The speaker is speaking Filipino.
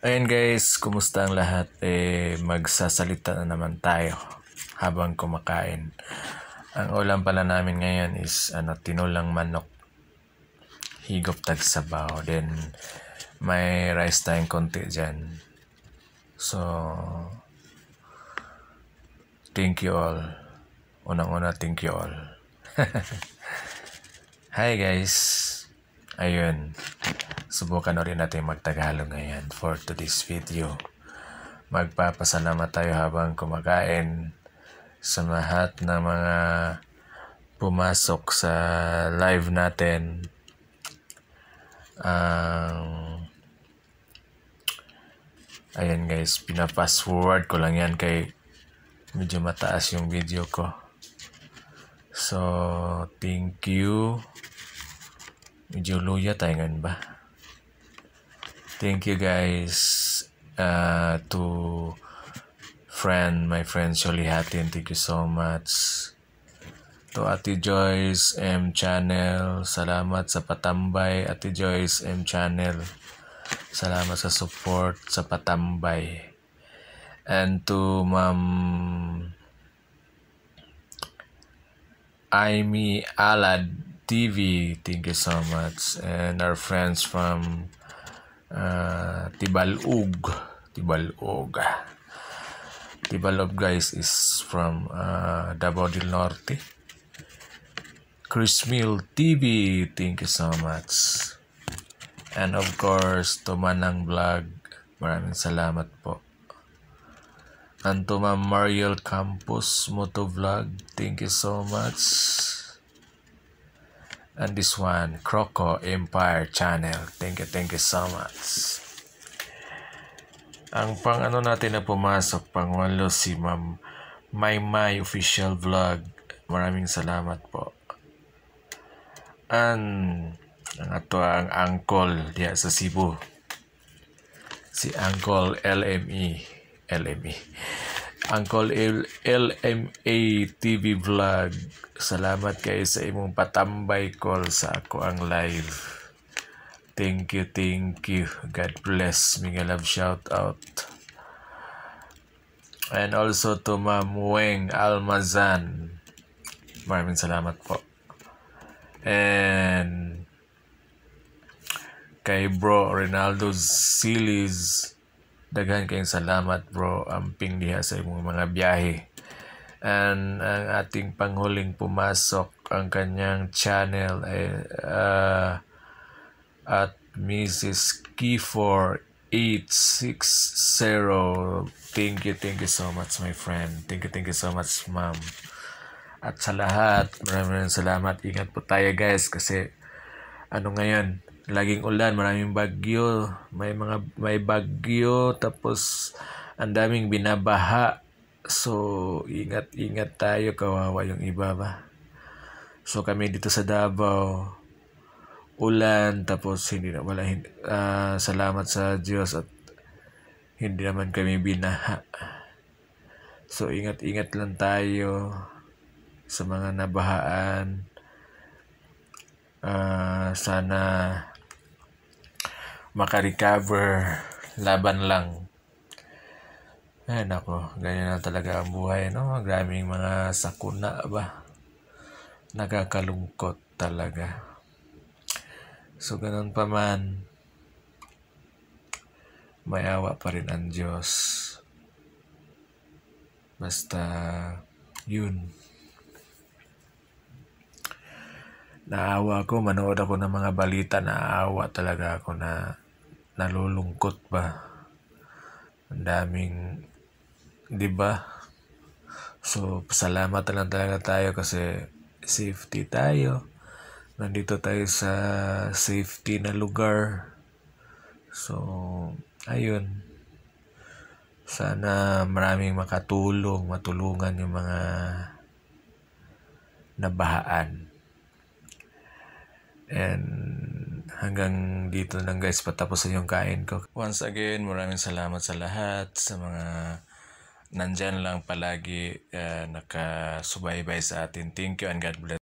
Ayun guys, kumusta ang lahat? Magsasalita na naman tayo habang kumakain. Ang ulam pala namin ngayon is tinulang manok, higop tag sabaw. Then may rice tayong konti dyan. So, thank you all. Unang-una, thank you all. Hi guys. Ayun. Subukan na rin natin magtagalog ngayon for today's video. Magpapasalamat tayo habang kumakain sa lahat ng mga pumasok sa live natin. Ayan guys, pina-fast forward ko lang yan kay medyo mataas yung video ko. So, thank you. Medyo luya tayo ngayon ba? Thank you guys to my friend Shirley Hatin. Thank you so much. To Ate Joyce M Channel, salamat sa patambay. Ate Joyce M Channel, salamat sa support sa patambay. And to Ma'am Aimee Alad TV, thank you so much. And our friends from Tibalog guys is from Davao del Norte. Chris Mill TV, thank you so much. And of course, to Manang Vlog, maraming salamat po. And to Ma'am Mariel Campos Moto Vlog, thank you so much. And this one, Croco Empire Channel, thank you so much. Ang natin na pumasok, pangwalo si Ma'am Maymay Official Vlog, maraming salamat po. And ang uncle diya sa Cebu, si Uncle LME Uncle LMA TV Vlog, salamat kayo sa imong patambay call sa ako ang live. Thank you. God bless. Mga love shout out. And also to Ma'am Weng Almazan, maraming salamat po. And kay Bro Ronaldo Silis, daghan kayong salamat bro, amping diha sa imong mga biyahe. And ang ating panghuling pumasok ang kanyang channel ay at Mrs. Key4 860. Thank you so much my friend. Thank you so much ma'am. At sa lahat, maraming salamat. Ingat po tayo guys kasi ngayon, laging ulan, maraming bagyo, may bagyo, tapos ang daming binabaha. So ingat tayo, kawawa yung iba ba. So kami dito sa Davao, ulan, tapos salamat sa Diyos at hindi naman kami binaha. So ingat lang tayo sa mga nabahaan. Sana makarecover, laban lang. Ay nako, ganyan na talaga ang buhay, no? Maraming mga sakuna ba, nakakalungkot talaga. So ganun pa man, may awa pa rin ang Diyos. Basta yun, naawa ako, manood ako ng mga balita, naawa talaga ako, na nalulungkot ba. Ang daming, di ba? So, pasalamat lang talaga tayo kasi safety tayo. Nandito tayo sa safety na lugar. So, ayun. Sana maraming matulungan yung mga nabahaan. And hanggang dito lang guys, patapusin yung kain ko. Once again, maraming salamat sa lahat, sa mga nandyan lang palagi nakasubaybay sa atin. Thank you and God bless.